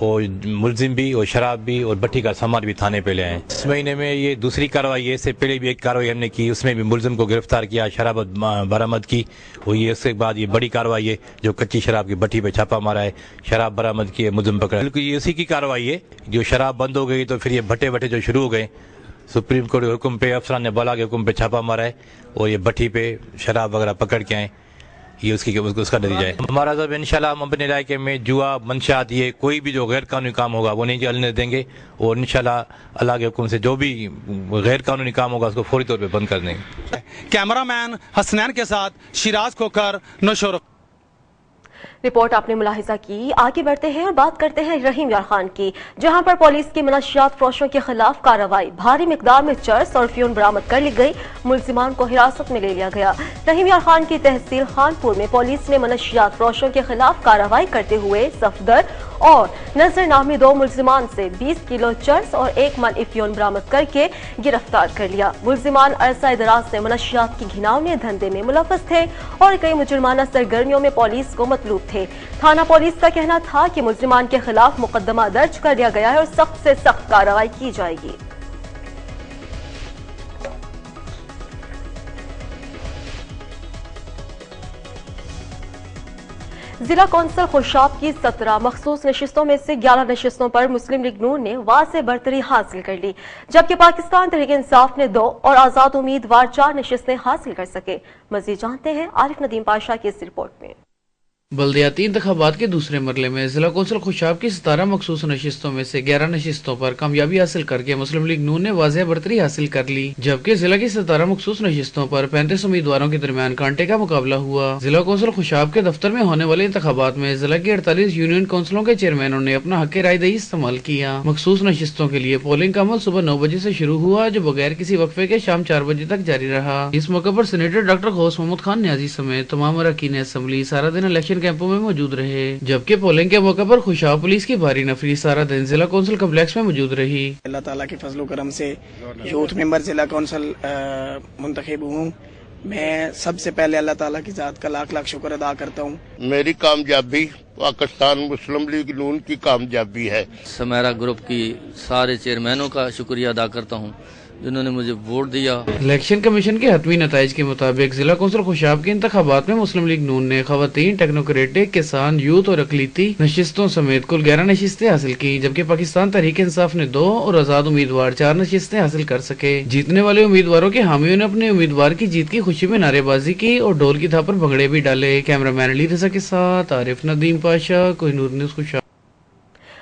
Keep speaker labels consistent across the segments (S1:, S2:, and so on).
S1: اور ملزم بھی اور شراب بھی اور بٹھی کا سامان بھی تھانے پہ لے آئے. اس مہینے میں یہ دوسری کارروائی ہے. اس سے پہلے بھی ایک کارروائی ہم نے کی, اس میں بھی ملزم کو گرفتار کیا, شراب برآمد کی. اور یہ اس کے بعد یہ بڑی کارروائی ہے جو کچی شراب کی بٹھی پہ چھاپا مارا ہے, شراب برآمد کی ہے, ملزم پکڑا. بالکل یہ اسی کی کارروائی ہے. جو شراب بند ہو گئی تو پھر یہ بھٹے جو شروع ہو گئے, سپریم کورٹ کے حکم پہ, افسران نے بالا کے حکم پہ چھاپا مارا ہے اور یہ بٹھی پہ شراب وغیرہ پکڑ کے آئے. یہ اس کا نتیجہ ہے. ہمارا ضب انشاءاللہ ہم اپنے علاقے میں جوا, منشیات, یہ کوئی بھی جو غیر قانونی کام ہوگا وہ نہیں چلنے دیں گے, اور انشاءاللہ اللہ کے حکم سے جو بھی غیر قانونی کام ہوگا اس کو فوری طور پہ بند کر دیں گے.
S2: کیمرہ مین حسنین کے ساتھ شیراز کھوکھر, نوشور.
S3: رپورٹ آپ نے ملاحظہ کی. آگے بڑھتے ہیں اور بات کرتے ہیں رحیم یار خان کی, جہاں پر پولیس کی منشیات فروشوں کے خلاف کارروائی. بھاری مقدار میں چرس اور افیون برآمد کر لی گئی. ملزمان کو حراست میں لے لیا گیا. رحیم یار خان کی تحصیل خانپور میں پولیس نے منشیات فروشوں کے خلاف کارروائی کرتے ہوئے صفدر اور نظر نامی 2 ملزمان سے 20 کلو چرس اور 1 من افیون برآمد کر کے گرفتار کر لیا. ملزمان عرصہ دراز سے منشیات کی گھناؤنے دھندے میں ملوث تھے اور کئی مجرمانہ سرگرمیوں میں پولیس کو مطلوب تھے. تھانہ پولیس کا کہنا تھا کہ ملزمان کے خلاف مقدمہ درج کر لیا گیا ہے اور سخت سے سخت کارروائی کی جائے گی. ضلع کونسل خوشاب کی 17 مخصوص نشستوں میں سے 11 نشستوں پر مسلم لیگ نون نے واضح برتری حاصل کر لی, جبکہ پاکستان تحریک انصاف نے 2 اور آزاد امیدوار 4 نشستیں حاصل کر سکے. مزید جانتے ہیں عارف ندیم پاشا کی اس رپورٹ میں.
S4: بلدیاتی انتخابات کے دوسرے مرحلے میں ضلع کونسل خوشاب کی 17 مخصوص نشستوں میں سے 11 نشستوں پر کامیابی حاصل کر کے مسلم لیگ نون نے واضح برتری حاصل کر لی, جبکہ ضلع کی 17 مخصوص نشستوں پر 35 امیدواروں کے درمیان کانٹے کا مقابلہ ہوا. ضلع کونسل خوشاب کے دفتر میں ہونے والے انتخابات میں ضلع کی 48 یونین کونسلوں کے چیئرمینوں نے اپنا حق رائے دہی استعمال کیا. مخصوص نشستوں کے لیے پولنگ کا عمل صبح 9 بجے سے شروع ہوا, جو بغیر کسی وقفے کے شام 4 بجے تک جاری رہا. اس موقع پر سینیٹر ڈاکٹر غوث محمد خان نیازی سمیت تمام اراکین اسمبلی سارا دن الیکشن کیمپوں میں موجود رہے, جبکہ پولنگ کے موقع پر خوشاب پولیس کی بھاری نفری سارا دن ضلع کونسل کمپلیکس میں موجود رہی.
S5: اللہ تعالیٰ کے فضل و کرم سے یوتھ ممبر ضلع کونسل منتخب ہوں. میں سب سے پہلے اللہ تعالیٰ کی ذات کا لاکھ لاکھ شکر ادا کرتا ہوں.
S6: میری کامیابی پاکستان مسلم لیگ نون کی کامیابی ہے.
S7: سمیرا گروپ کی سارے چیئرمینوں کا شکریہ ادا کرتا ہوں جنہوں نے مجھے ووٹ دیا.
S4: الیکشن کمیشن کے حتمی نتائج کے مطابق ضلع کونسل خوشاب کے انتخابات میں مسلم لیگ نون نے خواتین, ٹیکنوکریٹک, کسان, یوتھ اور اقلیتی نشستوں سمیت کل 11 نشستیں حاصل کی, جبکہ پاکستان تحریک انصاف نے 2 اور آزاد امیدوار 4 نشستیں حاصل کر سکے. جیتنے والے امیدواروں کے حامیوں نے اپنے امیدوار کی جیت کی خوشی میں نعرے بازی کی اور ڈھول کی تھاپ پر بھنگڑے بھی ڈالے. کیمرہ مین علی رضا کے ساتھ عارف ندیم پاشا, کوہ نور نیوز خوشاب.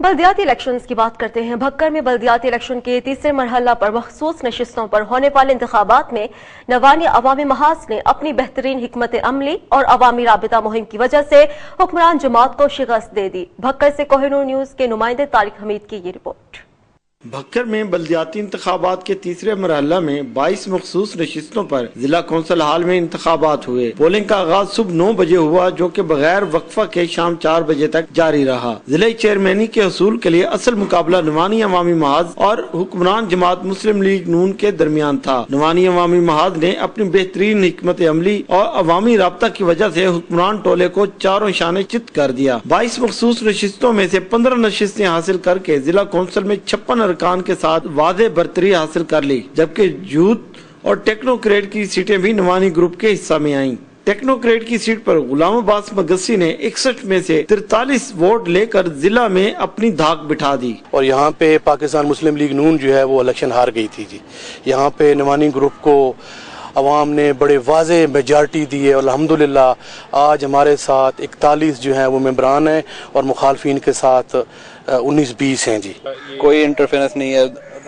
S3: بلدیاتی الیکشنز کی بات کرتے ہیں. بھکر میں بلدیاتی الیکشن کے تیسرے مرحلہ پر مخصوص نشستوں پر ہونے والے انتخابات میں نوانی عوامی محاذ نے اپنی بہترین حکمت عملی اور عوامی رابطہ مہم کی وجہ سے حکمران جماعت کو شکست دے دی. بھکر سے کوہ نور نیوز کے نمائندے طارق حمید کی یہ رپورٹ.
S8: بھکر میں بلدیاتی انتخابات کے تیسرے مرحلہ میں 22 مخصوص نشستوں پر ضلع کونسل ہال میں انتخابات ہوئے. پولنگ کا آغاز صبح 9 بجے ہوا, جو کہ بغیر وقفہ کے شام 4 بجے تک جاری رہا. ضلع چیئرمینی کے حصول کے لیے اصل مقابلہ نوانی عوامی محاذ اور حکمران جماعت مسلم لیگ نون کے درمیان تھا. نوانی عوامی محاذ نے اپنی بہترین حکمت عملی اور عوامی رابطہ کی وجہ سے حکمران ٹولے کو چاروں شانے چت کر دیا. 22 مخصوص نشستوں میں سے 15 نشستیں حاصل کر کے ضلع کونسل میں 56 ارکان کے ساتھ واضح برتری حاصل کر لی, جبکہ یوتھ اور ٹیکنوکریٹ کی سیٹیں بھی نوانی گروپ کے حصہ میں آئیں. ٹیکنوکریٹ کی سیٹ پر غلام عباس مگسی نے 61 میں سے 43 ووٹ لے کر ضلع میں اپنی دھاک بٹھا دی.
S9: اور یہاں پہ پاکستان مسلم لیگ نون جو ہے وہ الیکشن ہار گئی تھی جی. یہاں پہ نوانی گروپ کو عوام نے بڑے واضح میجارٹی دی ہے اور الحمدللہ آج ہمارے ساتھ 41 جو ہیں وہ ممبران ہیں اور مخالفین کے ساتھ 19-20 ہیں جی.
S10: کوئی انٹرفیرنس نہیں ہے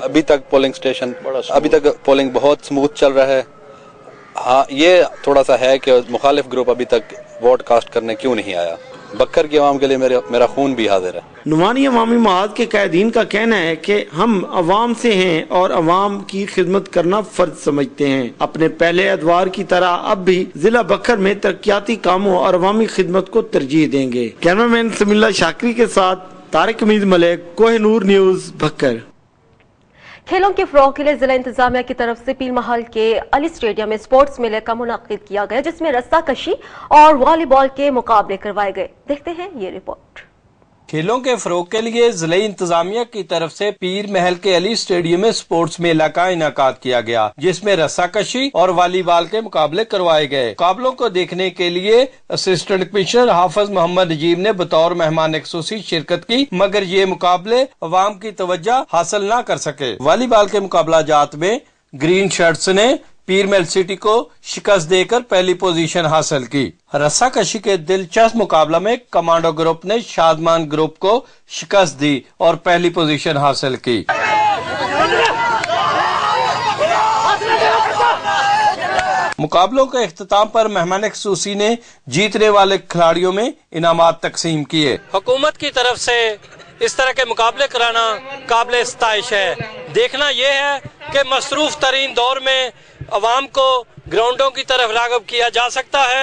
S10: ابھی تک. پولنگ سٹیشن ابھی تک پولنگ بہت سموتھ چل رہا ہے. ہاں یہ تھوڑا سا ہے کہ مخالف گروپ ابھی تک ووٹ کاسٹ کرنے کیوں نہیں آیا. بکر کی عوام کے لیے میرا خون بھی حاضر ہے.
S8: نوانی عوامی محاذ کے قائدین کا کہنا ہے کہ ہم عوام سے ہیں اور عوام کی خدمت کرنا فرض سمجھتے ہیں. اپنے پہلے ادوار کی طرح اب بھی ضلع بکر میں ترقیاتی کاموں اور عوامی خدمت کو ترجیح دیں گے. کیمرہ مین سمی اللہ شاکری کے ساتھ طارق حمید ملک, کوہ نور نیوز, بھکر.
S3: کھیلوں کے فروغ کے لیے ضلع انتظامیہ کی طرف سے پیل محل کے علی اسٹیڈیم میں سپورٹس میلے کا منعقد کیا گیا, جس میں رسہ کشی اور والی بال کے مقابلے کروائے گئے. دیکھتے ہیں یہ رپورٹ.
S11: کھیلوں کے فروغ کے لیے ضلعی انتظامیہ کی طرف سے پیر محل کے علی اسٹیڈیم میں سپورٹس میلہ کا انعقاد کیا گیا، جس میں رسا کشی اور والی بال کے مقابلے کروائے گئے۔ مقابلوں کو دیکھنے کے لیے اسسٹنٹ کمشنر حافظ محمد نجیب نے بطور مہمان خصوصی شرکت کی، مگر یہ مقابلے عوام کی توجہ حاصل نہ کر سکے۔ والی بال کے مقابلہ جات میں گرین شرٹس نے پیر محل سٹی کو شکست دے کر پہلی پوزیشن حاصل کی۔ رسا کشی کے دلچسپ مقابلہ میں کمانڈو گروپ نے شادمان گروپ کو شکست دی اور پہلی پوزیشن حاصل کی۔ مقابلوں کے اختتام پر مہمان خصوصی نے جیتنے والے کھلاڑیوں میں انعامات تقسیم کیے۔ حکومت کی طرف سے اس طرح کے مقابلے کرانا قابل ستائش ہے۔ دیکھنا یہ ہے کہ مصروف ترین دور میں عوام کو گراؤنڈوں کی طرف راغب کیا جا سکتا ہے۔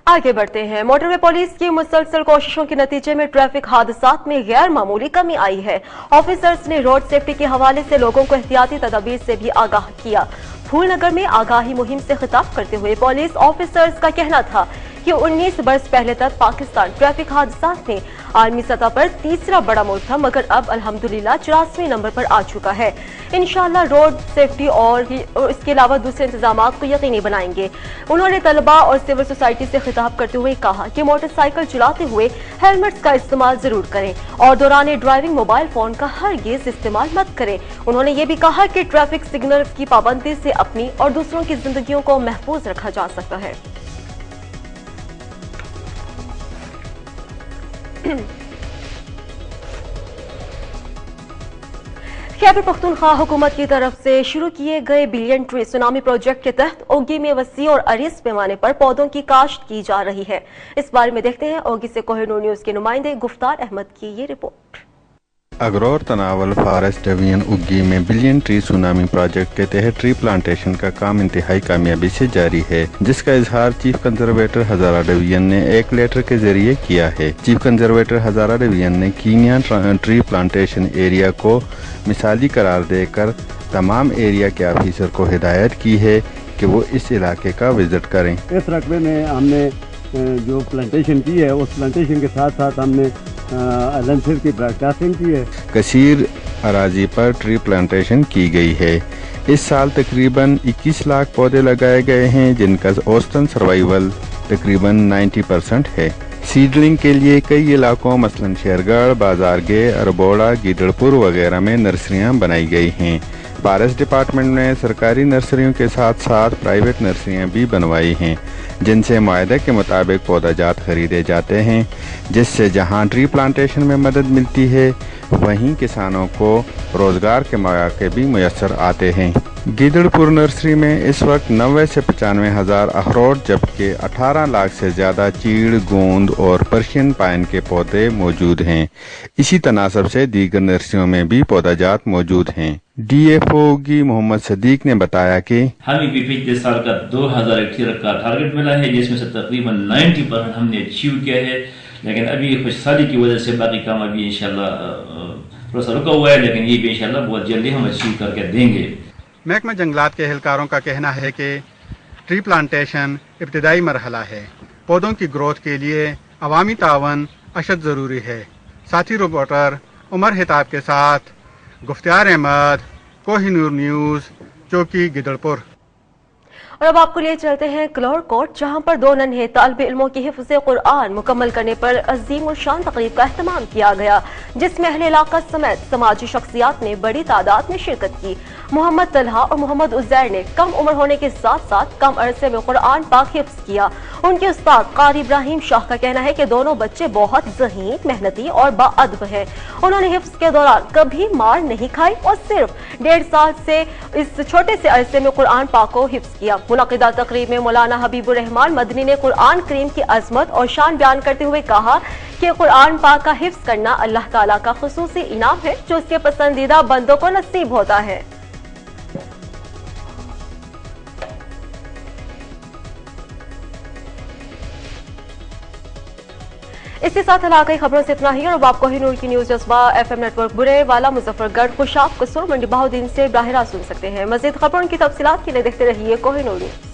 S3: آگے بڑھتے ہیں۔ موٹر وے پولیس کی مسلسل کوششوں کے نتیجے میں ٹریفک حادثات میں غیر معمولی کمی آئی ہے۔ آفیسرز نے روڈ سیفٹی کے حوالے سے لوگوں کو احتیاطی تدابیر سے بھی آگاہ کیا۔ پھول نگر میں آگاہی مہم سے خطاب کرتے ہوئے پولیس آفیسرز کا کہنا تھا کہ 19 برس پہلے تک پاکستان ٹریفک حادثات میں عالمی سطح پر تیسرا بڑا ملک تھا، مگر اب الحمدللہ 84ویں نمبر پر آ چکا ہے۔ انشاءاللہ روڈ سیفٹی اور اس کے علاوہ دوسرے انتظامات کو یقینی بنائیں گے۔ انہوں نے طلباء اور سول سوسائٹی سے خطاب کرتے ہوئے کہا کہ موٹر سائیکل چلاتے ہوئے ہیلمٹس کا استعمال ضرور کریں اور دوران ڈرائیونگ موبائل فون کا ہرگز استعمال مت کریں۔ انہوں نے یہ بھی کہا کہ ٹریفک سگنلز کی پابندی سے اپنی اور دوسروں کی زندگیوں کو محفوظ رکھا جا سکتا ہے۔ خیبر پختونخوا حکومت کی طرف سے شروع کیے گئے بلین ٹری سونامی پروجیکٹ کے تحت اوگی میں وسیع اور عریض پیمانے پر پودوں کی کاشت کی جا رہی ہے۔ اس بارے میں دیکھتے ہیں اوگی سے کوہ نور نیوز کے نمائندے گفتار احمد کی یہ رپورٹ۔
S12: اگرور تناول فارسٹ ڈویژن اگی میں بلین ٹری سونامی پروجیکٹ کے تحت ٹری پلانٹیشن کا کام انتہائی کامیابی سے جاری ہے، جس کا اظہار چیف کنزرویٹر ہزارہ ڈویژن نے ایک لیٹر کے ذریعے کیا ہے۔ چیف کنزرویٹر ہزارہ ڈویژن نے کینیا ٹری پلانٹیشن ایریا کو مثالی قرار دے کر تمام ایریا کے آفیسر کو ہدایت کی ہے کہ وہ اس علاقے کا وزٹ کریں۔
S13: اس رقبے میں ہم نے جو پلانٹیشن کی ہے، اس پلانٹیشن کے ساتھ ساتھ ہم نے لنچر کی براڈ کاسٹنگ کی ہے۔ کثیر
S12: اراضی پر ٹری پلانٹیشن کی گئی ہے۔ اس سال تقریباً 21 لاکھ پودے لگائے گئے ہیں، جن کا اوسطاً سروائیول تقریباً 90% ہے۔ سیڈلنگ کے لیے کئی علاقوں مثلاً شیرگڑھ، بازارگے، اربوڑہ، گیدڑ پور وغیرہ میں نرسریاں بنائی گئی ہیں۔ فارسٹ ڈپارٹمنٹ نے سرکاری نرسریوں کے ساتھ ساتھ پرائیویٹ نرسریاں بھی بنوائی ہیں، جن سے معاہدے کے مطابق پودا جات خریدے جاتے ہیں، جس سے جہاں ٹری پلانٹیشن میں مدد ملتی ہے وہیں کسانوں کو روزگار کے مواقع بھی میسر آتے ہیں۔ گیدڑ پور نرسری میں اس وقت 90 سے 95 ہزار اخروٹ جبکہ 18 لاکھ سے زیادہ چیڑ، گوند اور پرشین پائن کے پودے موجود ہیں۔ اسی تناسب سے دیگر نرسریوں میں بھی پودا جات موجود ہیں۔ ڈی ایف او کی محمد صدیق نے بتایا کہ
S14: ہمیں بھی پچھلے سال کا 2000 ہیکٹیئر کا ٹارگٹ ملا ہے، جس میں سے تقریباً 90% ہم نے اچیو کیا ہے، لیکن ابھی خوش سالی کی وجہ سے باقی کام ابھی انشاءاللہ تھوڑا سا رکا ہوا ہے، لیکن یہ بھی انشاءاللہ بہت جلدی ہم اچیو کر کے دیں گے۔
S15: محکمہ جنگلات کے اہلکاروں کا کہنا ہے کہ ٹری پلانٹیشن ابتدائی مرحلہ ہے۔ پودوں کی گروتھ کے لیے عوامی تعاون اشد ضروری ہے۔ ساتھی رپورٹر عمر ہتاب کے ساتھ گفتار احمد، کوہ نور نیوز، چوکی گیدڑ پور۔
S3: اور اب آپ کو لے چلتے ہیں کلور کوٹ، جہاں پر 2 ننھے طالب علموں کی حفظ قرآن مکمل کرنے پر عظیم الشان تقریب کا اہتمام کیا گیا، جس میں اہل علاقہ سمیت سماجی شخصیات نے بڑی تعداد میں شرکت کی۔ محمد طلحہ اور محمد عزیر نے کم عمر ہونے کے ساتھ ساتھ کم عرصے میں قرآن پاک حفظ کیا۔ ان کے استاد قاری ابراہیم شاہ کا کہنا ہے کہ دونوں بچے بہت ذہین، محنتی اور باادب ہیں۔ انہوں نے حفظ کے دوران کبھی مار نہیں کھائی اور صرف 1.5 سال سے اس چھوٹے سے عرصے میں قرآن پاک کو حفظ کیا۔ منعقدہ تقریب میں مولانا حبیب الرحمان مدنی نے قرآن کریم کی عظمت اور شان بیان کرتے ہوئے کہا کہ قرآن پاک کا حفظ کرنا اللہ تعالیٰ کا خصوصی انعام ہے، جو اس کے پسندیدہ بندوں کو نصیب ہوتا ہے۔ اس کے ساتھ علاقائی خبروں سے اتنا ہی، اور اب آپ کوہ نور کی نیوز جذبہ FM نیٹ ورک برے والا، مظفر گڑھ، خوشاب، قصور، منڈی بہاؤدین سے براہ راست سن سکتے ہیں۔ مزید خبروں کی تفصیلات کے لیے دیکھتے رہیے کوہ نور نیوز۔